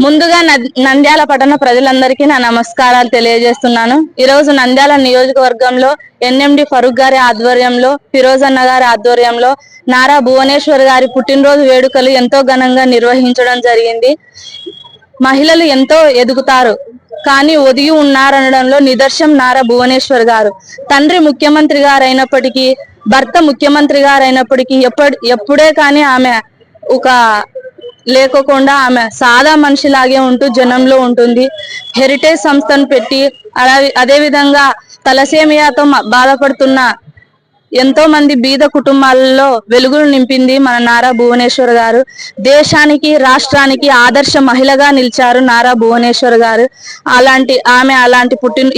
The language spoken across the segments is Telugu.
ముందుగా నంద్యాల పట్టణ ప్రజలందరికీ నా నమస్కారాలు తెలియజేస్తున్నాను. ఈ రోజు నంద్యాల నియోజకవర్గంలో ఎన్ఎండి ఫరూక్ గారి ఆధ్వర్యంలో, ఫిరోజన్న గారి ఆధ్వర్యంలో నారా భువనేశ్వర్ గారి పుట్టినరోజు వేడుకలు ఎంతో ఘనంగా నిర్వహించడం జరిగింది. మహిళలు ఎంతో ఎదుగుతారు కానీ ఒదిగి ఉన్నారనడంలో నిదర్శనం నారా భువనేశ్వర్ గారు. తండ్రి ముఖ్యమంత్రి గారు అయినప్పటికీ, భర్త ముఖ్యమంత్రి గారు అయినప్పటికీ ఎప్పుడే కానీ ఆమె ఒక లేకోకుండా ఆమె సాదా మనిషిలాగే ఉంటూ జనంలో ఉంటుంది. హెరిటేజ్ సంస్థను పెట్టి అదే విధంగా తలసేమియాతో బాధపడుతున్న ఎంతో మంది బీద కుటుంబాలలో వెలుగులు నింపింది మన నారా భువనేశ్వర్ గారు. దేశానికి రాష్ట్రానికి ఆదర్శ మహిళగా నిలిచారు నారా భువనేశ్వర్ గారు.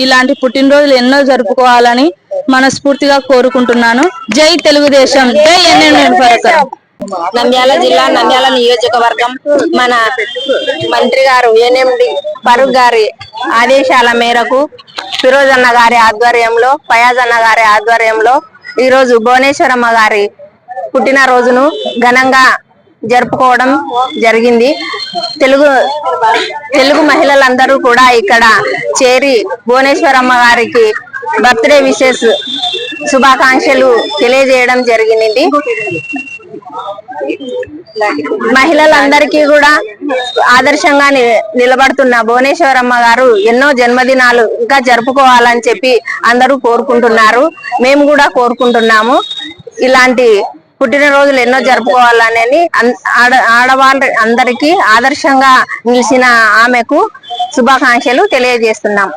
ఇలాంటి పుట్టినరోజులు ఎన్నో జరుపుకోవాలని మనస్ఫూర్తిగా కోరుకుంటున్నాను. జై తెలుగుదేశం, జై ఎన్ఎండి. నంద్యాల జిల్లా నంద్యాల నియోజకవర్గం మన మంత్రి గారు ఎన్ఎండి ఫరూక్ గారి ఆదేశాల మేరకు ఫిరోజ్ అన్న గారి ఆధ్వర్యంలో, ఫయాజ్ అన్న గారి ఆధ్వర్యంలో ఈ రోజు భువనేశ్వరమ్మ గారి పుట్టినరోజును ఘనంగా జరుపుకోవడం జరిగింది. తెలుగు మహిళలందరూ కూడా ఇక్కడ చేరి భువనేశ్వరమ్మ గారికి బర్త్డే విషెస్ శుభాకాంక్షలు తెలియజేయడం జరిగింది. మహిళలందరికీ కూడా ఆదర్శంగా నిలబడుతున్న భువనేశ్వరమ్మ గారు ఎన్నో జన్మదినాలు ఇంకా జరుపుకోవాలని చెప్పి అందరూ కోరుకుంటున్నారు. మేము కూడా కోరుకుంటున్నాము. ఇలాంటి పుట్టినరోజులు ఎన్నో జరుపుకోవాలని ఆడవాళ్ళ అందరికీ ఆదర్శంగా నిలిచిన ఆమెకు శుభాకాంక్షలు తెలియజేస్తున్నాం.